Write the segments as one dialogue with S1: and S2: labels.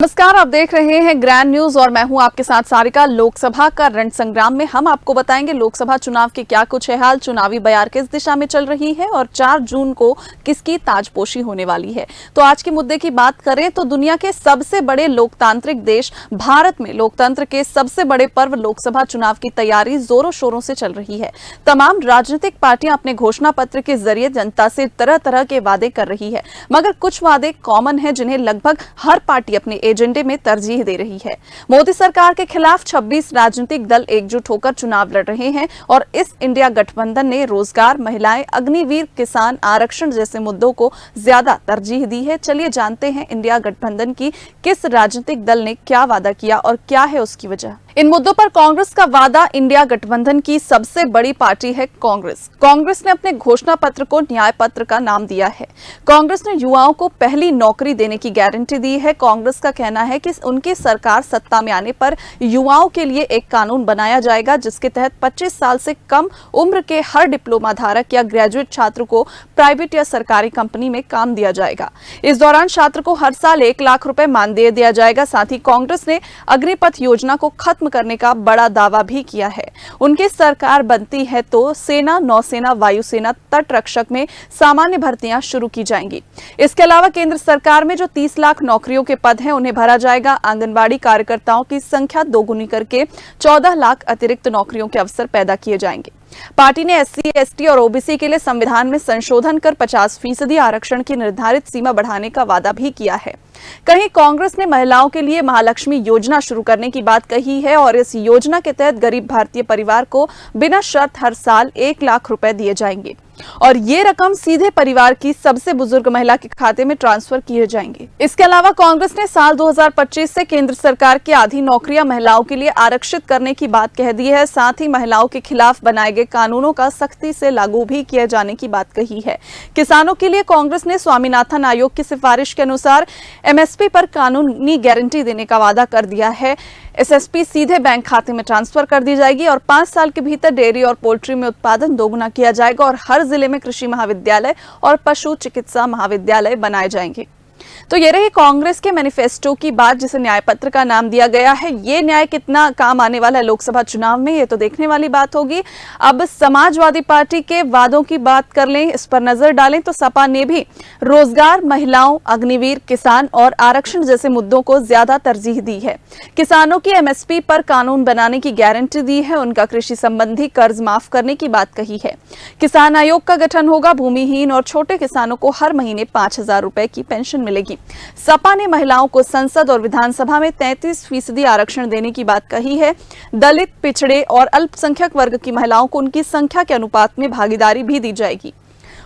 S1: नमस्कार, आप देख रहे हैं ग्रैंड न्यूज और मैं हूं आपके साथ सारिका। लोकसभा का रण संग्राम में हम आपको बताएंगे लोकसभा चुनाव के क्या कुछ है हाल, चुनावी बयार किस दिशा में चल रही है और 4 जून को किसकी ताजपोशी होने वाली है। तो आज के मुद्दे की बात करें तो दुनिया के सबसे बड़े लोकतांत्रिक देश भारत में लोकतंत्र के सबसे बड़े पर्व लोकसभा चुनाव की तैयारी जोरों शोरों से चल रही है। तमाम राजनीतिक पार्टियां अपने घोषणा पत्र के जरिए जनता से तरह तरह के वादे कर रही है, मगर कुछ वादे कॉमन है जिन्हें लगभग हर पार्टी अपने एजेंडे में तरजीह दे रही है। मोदी सरकार के खिलाफ 26 राजनीतिक दल एकजुट होकर चुनाव लड़ रहे हैं और इस इंडिया गठबंधन ने रोजगार, महिलाएं, अग्निवीर, किसान, आरक्षण जैसे मुद्दों को ज्यादा तरजीह दी है। चलिए जानते हैं इंडिया गठबंधन की किस राजनीतिक दल ने क्या वादा किया और क्या है उसकी वजह। इन मुद्दों पर कांग्रेस का वादा। इंडिया गठबंधन की सबसे बड़ी पार्टी है कांग्रेस। कांग्रेस ने अपने घोषणा पत्र को न्याय पत्र का नाम दिया है। कांग्रेस ने युवाओं को पहली नौकरी देने की गारंटी दी है। कांग्रेस का कहना है कि उनकी सरकार सत्ता में आने पर युवाओं के लिए एक कानून बनाया जाएगा जिसके तहत 25 साल से कम उम्र के हर डिप्लोमा धारक या ग्रेजुएट छात्र को प्राइवेट या सरकारी कंपनी में काम दिया जाएगा। इस दौरान छात्र को हर साल 1 लाख रुपए मानदेय दिया जाएगा। साथ ही कांग्रेस ने अग्निपथ योजना को खत्म करने का बड़ा दावा भी किया है। उनकी सरकार बनती है तो सेना, नौसेना, वायुसेना, तट रक्षक में सामान्य भर्तियां शुरू की जाएंगी। इसके अलावा केंद्र सरकार में जो 30 लाख नौकरियों के पद हैं उन्हें भरा जाएगा। आंगनबाड़ी कार्यकर्ताओं की संख्या दोगुनी करके 14 लाख अतिरिक्त नौकरियों के अवसर पैदा किए जाएंगे। पार्टी ने SC, ST और OBC के लिए संविधान में संशोधन कर 50% आरक्षण की निर्धारित सीमा बढ़ाने का वादा भी किया है। कहीं कांग्रेस ने महिलाओं के लिए महालक्ष्मी योजना शुरू करने की बात कही है और इस योजना के तहत गरीब भारतीय परिवार को बिना शर्त हर साल 1 लाख रुपए दिए जाएंगे और ये रकम सीधे परिवार की सबसे बुजुर्ग महिला के खाते में ट्रांसफर किए जाएंगे। इसके अलावा कांग्रेस ने साल 2025 से केंद्र सरकार की आधी नौकरियां महिलाओं के लिए आरक्षित करने की बात कह दी है। साथ ही महिलाओं के खिलाफ बनाए गए कानूनों का सख्ती से लागू भी किए जाने की बात कही है। किसानों के लिए कांग्रेस ने स्वामीनाथन आयोग की सिफारिश के अनुसार MSP पर कानूनी गारंटी देने का वादा कर दिया है। SSP सीधे बैंक खाते में ट्रांसफर कर दी जाएगी और 5 साल के भीतर डेयरी और पोल्ट्री में उत्पादन दोगुना किया जाएगा और हर जिले में कृषि महाविद्यालय और पशु चिकित्सा महाविद्यालय बनाए जाएंगे। तो ये रही कांग्रेस के मैनिफेस्टो की बात जिसे न्याय पत्र का नाम दिया गया है। ये न्याय कितना काम आने वाला है लोकसभा चुनाव में, ये तो देखने वाली बात होगी। अब समाजवादी पार्टी के वादों की बात कर लें, इस पर नजर डालें तो सपा ने भी रोजगार, महिलाओं, अग्निवीर, किसान और आरक्षण जैसे मुद्दों को ज्यादा तरजीह दी है। किसानों की MSP पर कानून बनाने की गारंटी दी है। उनका कृषि संबंधी कर्ज माफ करने की बात कही है। किसान आयोग का गठन होगा। भूमिहीन और छोटे किसानों को हर महीने 5,000 रुपए की पेंशन मिलेगी। सपा ने महिलाओं को संसद और विधानसभा में 33% आरक्षण देने की बात कही है। दलित, पिछड़े और अल्पसंख्यक वर्ग की महिलाओं को उनकी संख्या के अनुपात में भागीदारी भी दी जाएगी।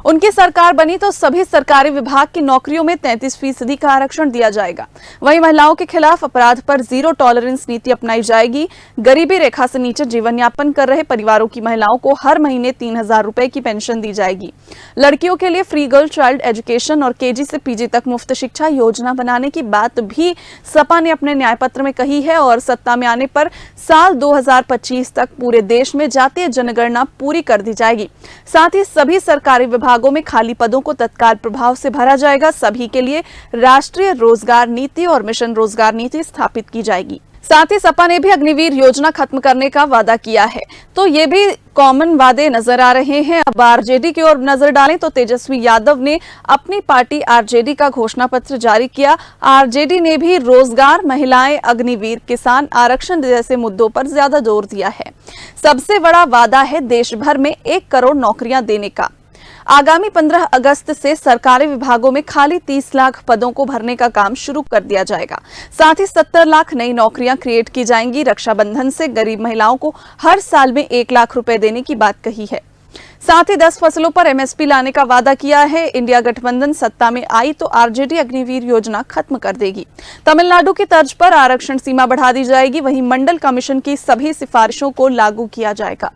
S1: उनकी सरकार बनी तो सभी सरकारी विभाग की नौकरियों में 33% का आरक्षण दिया जाएगा। वहीं महिलाओं के खिलाफ अपराध पर जीरो टॉलरेंस नीति अपनाई जाएगी। गरीबी रेखा से नीचे जीवन यापन कर रहे परिवारों की महिलाओं को हर महीने 3,000 रुपए की पेंशन दी जाएगी। लड़कियों के लिए फ्री गर्ल चाइल्ड एजुकेशन और KG से PG तक मुफ्त शिक्षा योजना बनाने की बात भी सपा ने अपने न्याय पत्र में कही है और सत्ता में आने पर साल 2025 तक पूरे देश में जातीय जनगणना पूरी कर दी जाएगी। साथ ही सभी सरकारी विभागों में खाली पदों को तत्काल प्रभाव से भरा जाएगा। सभी के लिए राष्ट्रीय रोजगार नीति और मिशन रोजगार नीति स्थापित की जाएगी। साथ ही सपा ने भी अग्निवीर योजना खत्म करने का वादा किया है। तो ये भी कॉमन वादे नजर आ रहे हैं। अब RJD की ओर नजर डालें तो तेजस्वी यादव ने अपनी पार्टी RJD का घोषणा पत्र जारी किया। RJD ने भी रोजगार, महिलाएं, अग्निवीर, किसान, आरक्षण जैसे मुद्दों पर ज्यादा जोर दिया है। सबसे बड़ा वादा है देश भर में 1 करोड़ नौकरियां देने का। आगामी 15 अगस्त से सरकारी विभागों में खाली 30 लाख पदों को भरने का काम शुरू कर दिया जाएगा। साथ ही 70 लाख नई नौकरियां क्रिएट की जाएंगी। रक्षाबंधन से गरीब महिलाओं को हर साल में 1 लाख रुपए देने की बात कही है। साथ ही 10 फसलों पर MSP लाने का वादा किया है। इंडिया गठबंधन सत्ता में आई तो RJD अग्निवीर योजना खत्म कर देगी। तमिलनाडु की तर्ज पर आरक्षण सीमा बढ़ा दी जाएगी। वहीं मंडल कमीशन की सभी सिफारिशों को लागू किया जाएगा।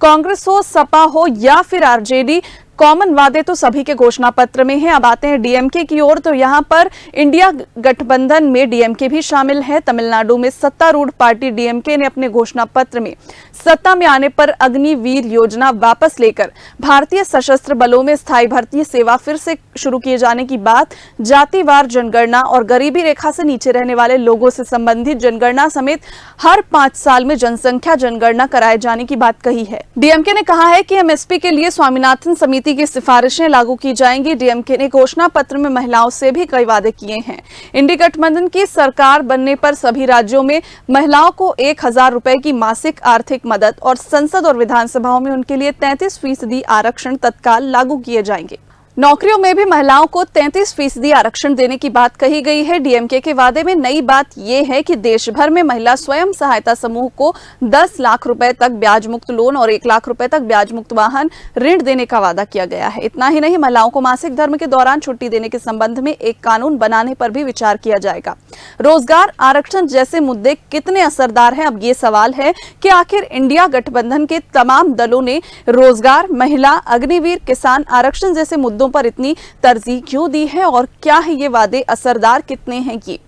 S1: कांग्रेस हो, सपा हो या फिर RJD, कॉमन वादे तो सभी के घोषणा पत्र में हैं। अब आते हैं डीएमके की ओर, तो यहां पर इंडिया गठबंधन में डीएमके भी शामिल है। तमिलनाडु में सत्तारूढ़ पार्टी डीएमके ने अपने घोषणा पत्र में सत्ता में आने पर अग्निवीर योजना वापस लेकर भारतीय सशस्त्र बलों में स्थायी भर्ती सेवा फिर से शुरू किए जाने की बात, जातिवार जनगणना और गरीबी रेखा से नीचे रहने वाले लोगों से संबंधित जनगणना समेत हर 5 साल में जनसंख्या जनगणना कराए जाने की बात कही है। डीएमके ने कहा है कि एमएसपी के लिए स्वामीनाथन समिति की सिफारिशें लागू की जाएंगी। डीएमके ने घोषणा पत्र में महिलाओं से भी कई वादे किए हैं। इंडी गठबंधन की सरकार बनने पर सभी राज्यों में महिलाओं को 1000 रुपए की मासिक आर्थिक मदद और संसद और विधानसभाओं में उनके लिए 33% आरक्षण तत्काल लागू किए जाएंगे। नौकरियों में भी महिलाओं को 33% आरक्षण देने की बात कही गई है। डीएमके के वादे में नई बात यह है कि देश भर में महिला स्वयं सहायता समूह को 10 लाख रुपए तक ब्याज मुक्त लोन और 1 लाख रुपए तक ब्याज मुक्त वाहन ऋण देने का वादा किया गया है। इतना ही नहीं, महिलाओं को मासिक धर्म के दौरान छुट्टी देने के संबंध में एक कानून बनाने पर भी विचार किया जाएगा। रोजगार आरक्षण जैसे मुद्दे कितने असरदार हैं? अब ये सवाल है कि आखिर इंडिया गठबंधन के तमाम दलों ने रोजगार, महिला, अग्निवीर, किसान आरक्षण जैसे मुद्दों पर इतनी तरजीह क्यों दी है और क्या है ये वादे असरदार कितने हैं? ये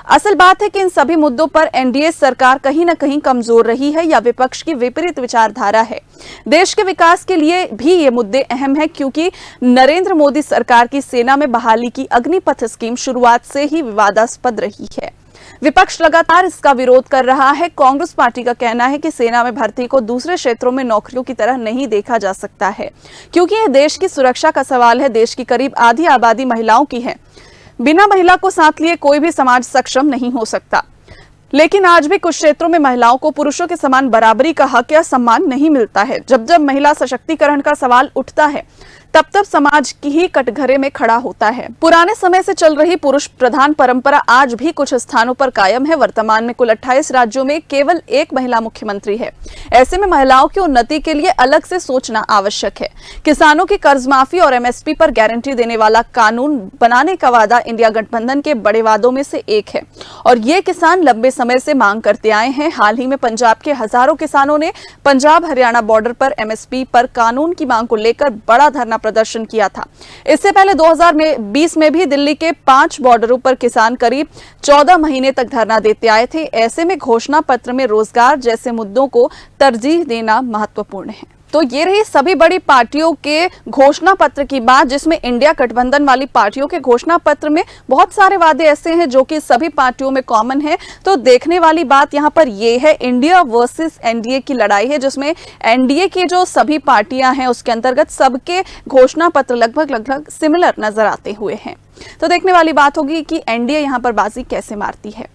S1: असल बात है कि इन सभी मुद्दों पर एनडीए सरकार कहीं न कहीं कमजोर रही है या विपक्ष की विपरीत विचारधारा है। देश के विकास के लिए भी ये मुद्दे अहम हैं, क्योंकि नरेंद्र मोदी सरकार की सेना में बहाली की अग्निपथ स्कीम शुरुआत से ही विवादास्पद रही है। विपक्ष लगातार इसका विरोध कर रहा है। कांग्रेस पार्टी का कहना है कि सेना में भर्ती को दूसरे क्षेत्रों में नौकरियों की तरह नहीं देखा जा सकता है, क्योंकि यह देश की सुरक्षा का सवाल है। देश की करीब आधी आबादी महिलाओं की है। बिना महिला को साथ लिए कोई भी समाज सक्षम नहीं हो सकता। लेकिन आज भी कुछ क्षेत्रों में महिलाओं को पुरुषों के समान बराबरी का हक या सम्मान नहीं मिलता है। जब जब महिला सशक्तिकरण का सवाल उठता है, तब तब समाज की ही कटघरे में खड़ा होता है। पुराने समय से चल रही पुरुष प्रधान परंपरा आज भी कुछ स्थानों पर कायम है। वर्तमान में कुल 28 राज्यों में केवल एक महिला मुख्यमंत्री है। ऐसे में महिलाओं की उन्नति के लिए अलग से सोचना आवश्यक है। किसानों की कर्ज माफी और एमएसपी पर गारंटी देने वाला कानून बनाने का वादा इंडिया गठबंधन के बड़े वादों में से एक है और ये किसान लंबे समय से मांग करते आए हैं। हाल ही में पंजाब के हजारों किसानों ने पंजाब हरियाणा बॉर्डर पर एमएसपी पर कानून की मांग को लेकर बड़ा धरना प्रदर्शन किया था। इससे पहले 2020 में भी दिल्ली के 5 बॉर्डरों पर किसान करीब 14 महीने तक धरना देते आए थे। ऐसे में घोषणा पत्र में रोजगार जैसे मुद्दों को तरजीह देना महत्वपूर्ण है। तो ये रही सभी बड़ी पार्टियों के घोषणा पत्र की बात, जिसमें इंडिया गठबंधन वाली पार्टियों के घोषणा पत्र में बहुत सारे वादे ऐसे हैं जो कि सभी पार्टियों में कॉमन है। तो देखने वाली बात यहाँ पर ये है, इंडिया वर्सेस एनडीए की लड़ाई है, जिसमें एनडीए की जो सभी पार्टियां हैं उसके अंतर्गत सबके घोषणा पत्र लगभग सिमिलर नजर आते हुए हैं। तो देखने वाली बात होगी कि एनडीए यहाँ पर बाजी कैसे मारती है।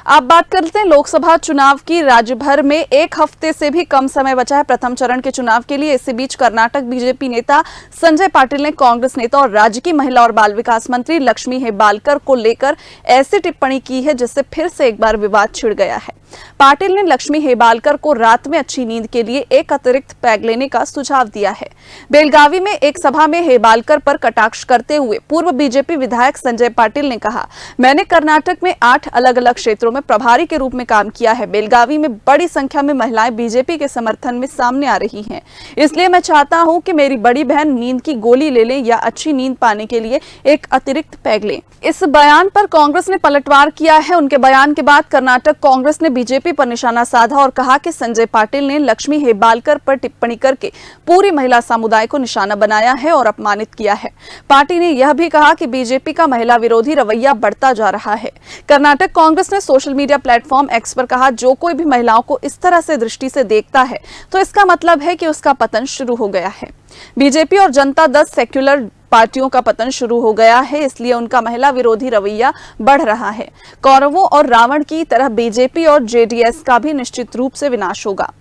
S1: आप बात करते हैं लोकसभा चुनाव की। राज्य भर में 1 हफ्ते से भी कम समय बचा है प्रथम चरण के चुनाव के लिए। इसी बीच कर्नाटक बीजेपी नेता संजय पाटिल ने कांग्रेस नेता और राज्य की महिला और बाल विकास मंत्री लक्ष्मी हेबालकर को लेकर ऐसी टिप्पणी की है जिससे फिर से एक बार विवाद छिड़ गया है। पाटिल ने लक्ष्मी हेबालकर को रात में अच्छी नींद के लिए एक अतिरिक्त पैग लेने का सुझाव दिया है। बेलगावी में एक सभा में हेबालकर पर कटाक्ष करते हुए पूर्व बीजेपी विधायक संजय पाटिल ने कहा, मैंने कर्नाटक में 8 अलग-अलग क्षेत्रों में प्रभारी के रूप में काम किया है। बेलगावी में बड़ी संख्या में महिलाएं बीजेपी के समर्थन में सामने आ रही हैं, इसलिए मैं चाहता हूं कि मेरी बड़ी बहन नींद की गोली ले लें या अच्छी नींद पाने के लिए एक अतिरिक्त पैग लें। इस बयान पर कांग्रेस ने पलटवार किया है। उनके बयान के बाद कर्नाटक कांग्रेस ने बीजेपी पर निशाना साधा और कहा कि संजय पाटिल ने लक्ष्मी हेबालकर पर टिप्पणी करके पूरी महिला समुदाय को निशाना बनाया है और अपमानित किया है। पार्टी ने यह भी कहा कि बीजेपी का महिला विरोधी रवैया बढ़ता जा रहा है। कर्नाटक कांग्रेस ने सोशल मीडिया प्लेटफॉर्म एक्स पर कहा, जो कोई भी महिलाओं को इस तरह से दृष्टि से देखता है तो इसका मतलब है कि उसका पतन शुरू हो गया है। बीजेपी और जनता दल सेक्युलर पार्टियों का पतन शुरू हो गया है, इसलिए उनका महिला विरोधी रवैया बढ़ रहा है। कौरवों और रावण की तरह बीजेपी और जेडीएस का भी निश्चित रूप से विनाश होगा।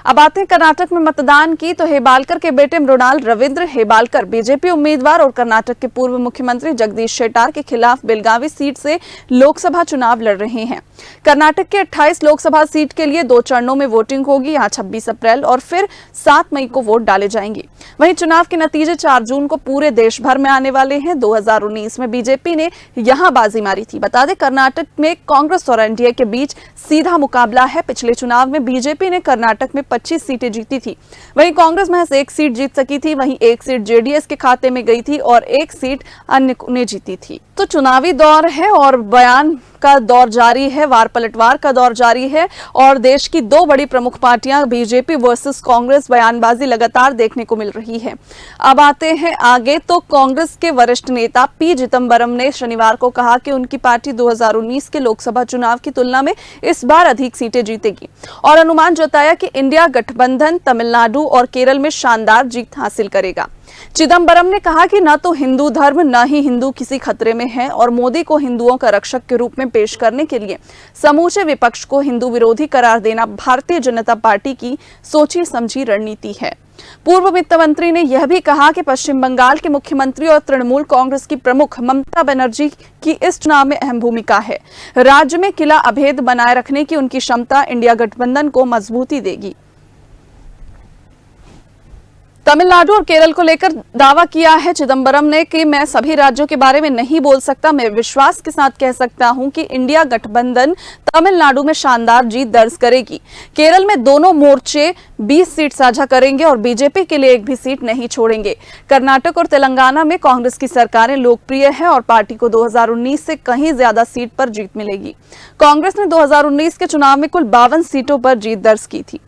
S1: अब आते हैं कर्नाटक में मतदान की। तो हेबालकर के बेटे मृणाल रविंद्र हेबालकर बीजेपी उम्मीदवार और कर्नाटक के पूर्व मुख्यमंत्री जगदीश शेट्टार के खिलाफ बेलगावी सीट से लोकसभा चुनाव लड़ रहे हैं। कर्नाटक के 28 लोकसभा सीट के लिए 2 चरणों में वोटिंग होगी। यहाँ 26 अप्रैल और फिर 7 मई को वोट डाले जाएंगे। वहीं चुनाव के नतीजे 4 जून को पूरे देश भर में आने वाले हैं। 2019 में बीजेपी ने यहाँ बाजी मारी थी। बता दें, कर्नाटक में कांग्रेस और एनडीए के बीच सीधा मुकाबला है। पिछले चुनाव में बीजेपी ने कर्नाटक में 25 सीटें जीती थी। वहीं कांग्रेस महज 1 सीट जीत सकी थी, वहीं 1 सीट जेडीएस के खाते में गई थी और 1 सीट अन्य ने जीती थी। तो चुनावी दौर है और बयान का दौर जारी है, वार पलटवार का दौर जारी है और देश की 2 बड़ी प्रमुख पार्टियां बीजेपी वर्सेस कांग्रेस बयानबाजी लगातार देखने को मिल रही है। अब आते हैं आगे, तो कांग्रेस के वरिष्ठ नेता पी चिदंबरम ने शनिवार को कहा कि उनकी पार्टी 2019 के लोकसभा चुनाव की तुलना में इस बार अधिक सीटें जीतेगी और अनुमान जताया कि इंडिया गठबंधन तमिलनाडु और केरल में शानदार जीत हासिल करेगा। चिदंबरम ने कहा कि न तो हिंदू धर्म न ही हिंदू किसी खतरे में है और मोदी को हिंदुओं का रक्षक के रूप में पेश करने के लिए समूचे विपक्ष को हिंदू विरोधी करार देना भारतीय जनता पार्टी की सोची समझी रणनीति है। पूर्व वित्त मंत्री ने यह भी कहा कि पश्चिम बंगाल के मुख्यमंत्री और तृणमूल कांग्रेस की प्रमुख ममता बनर्जी की इस चुनाव में अहम भूमिका है। राज्य में किला अभेद बनाए रखने की उनकी क्षमता इंडिया गठबंधन को मजबूती देगी। तमिलनाडु और केरल को लेकर दावा किया है चिदंबरम ने कि मैं सभी राज्यों के बारे में नहीं बोल सकता, मैं विश्वास के साथ कह सकता हूं कि इंडिया गठबंधन तमिलनाडु में शानदार जीत दर्ज करेगी। केरल में दोनों मोर्चे 20 सीट साझा करेंगे और बीजेपी के लिए एक भी सीट नहीं छोड़ेंगे। कर्नाटक और तेलंगाना में कांग्रेस की सरकारें लोकप्रिय है और पार्टी को 2019 से कहीं ज्यादा सीट पर जीत मिलेगी। कांग्रेस ने 2019 के चुनाव में कुल 52 सीटों पर जीत दर्ज की थी।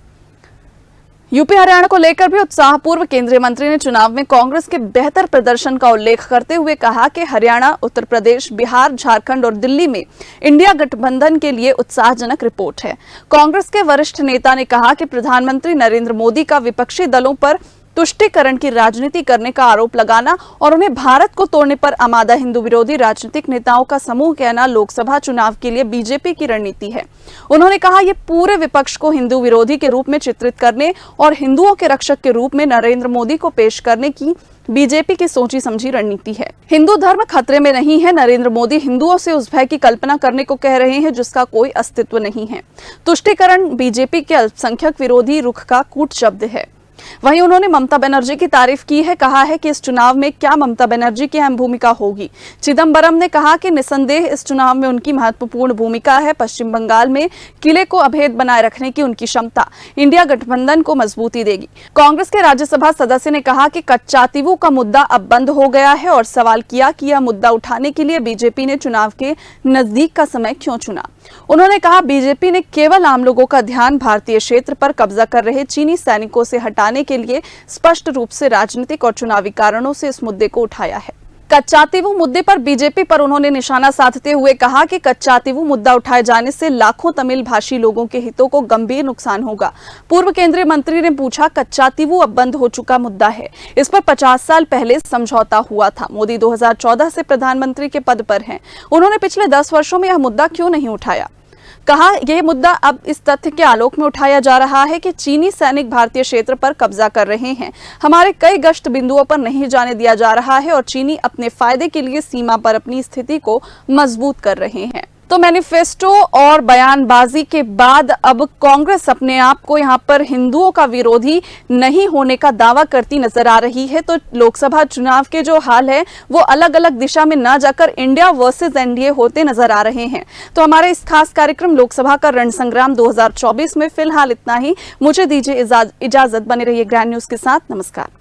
S1: यूपी हरियाणा को लेकर भी उत्साहपूर्व केंद्रीय मंत्री ने चुनाव में कांग्रेस के बेहतर प्रदर्शन का उल्लेख करते हुए कहा कि हरियाणा, उत्तर प्रदेश, बिहार, झारखंड और दिल्ली में इंडिया गठबंधन के लिए उत्साहजनक रिपोर्ट है। कांग्रेस के वरिष्ठ नेता ने कहा कि प्रधानमंत्री नरेंद्र मोदी का विपक्षी दलों पर तुष्टीकरण की राजनीति करने का आरोप लगाना और उन्हें भारत को तोड़ने पर आमादा हिंदू विरोधी राजनीतिक नेताओं का समूह कहना लोकसभा चुनाव के लिए बीजेपी की रणनीति है। उन्होंने कहा ये पूरे विपक्ष को हिंदू विरोधी के रूप में चित्रित करने और हिंदुओं के रक्षक के रूप में नरेंद्र मोदी को पेश करने की बीजेपी की सोची समझी रणनीति है। हिंदू धर्म खतरे में नहीं है। नरेंद्र मोदी हिंदुओं से उस भय की कल्पना करने को कह रहे हैं जिसका कोई अस्तित्व नहीं है। तुष्टीकरण बीजेपी के अल्पसंख्यक विरोधी रुख का कूट शब्द है। वहीं उन्होंने ममता बनर्जी की तारीफ की है, कहा है कि इस चुनाव में क्या ममता बनर्जी की अहम भूमिका होगी। चिदंबरम ने कहा कि निसंदेह इस चुनाव में उनकी महत्वपूर्ण भूमिका है। पश्चिम बंगाल में किले को अभेद बनाए रखने की उनकी क्षमता इंडिया गठबंधन को मजबूती देगी। कांग्रेस के राज्यसभा सदस्य ने कहा कि कच्चातीवू का मुद्दा अब बंद हो गया है और सवाल किया कि यह मुद्दा उठाने के लिए बीजेपी ने चुनाव के नजदीक का समय क्यों चुना। उन्होंने कहा बीजेपी ने केवल आम लोगों का ध्यान भारतीय क्षेत्र पर कब्जा कर रहे चीनी सैनिकों से हटाने के लिए स्पष्ट रूप से राजनीतिक और चुनावी कारणों से इस मुद्दे को उठाया है। कच्चातीवू मुद्दे पर बीजेपी पर उन्होंने निशाना साधते हुए कहा कि कच्चातीवू मुद्दा उठाए जाने से लाखों तमिल भाषी लोगों के हितों को गंभीर नुकसान होगा। पूर्व केंद्रीय मंत्री ने पूछा, कच्चातीवू अब बंद हो चुका मुद्दा है, इस पर 50 साल पहले समझौता हुआ था। मोदी 2014 से प्रधानमंत्री के पद पर हैं। उन्होंने पिछले 10 वर्षों में यह मुद्दा क्यों नहीं उठाया। कहा यह मुद्दा अब इस तथ्य के आलोक में उठाया जा रहा है कि चीनी सैनिक भारतीय क्षेत्र पर कब्जा कर रहे हैं। हमारे कई गश्त बिंदुओं पर नहीं जाने दिया जा रहा है और चीनी अपने फायदे के लिए सीमा पर अपनी स्थिति को मजबूत कर रहे हैं। तो मैनिफेस्टो और बयानबाजी के बाद अब कांग्रेस अपने आप को यहां पर हिंदुओं का विरोधी नहीं होने का दावा करती नजर आ रही है। तो लोकसभा चुनाव के जो हाल है वो अलग अलग दिशा में ना जाकर इंडिया वर्सेस एनडीए होते नजर आ रहे हैं। तो हमारे इस खास कार्यक्रम लोकसभा का रणसंग्राम 2024 में फिलहाल इतना ही। मुझे दीजिए इजाजत, बने रहिए ग्रैंड न्यूज के साथ। नमस्कार।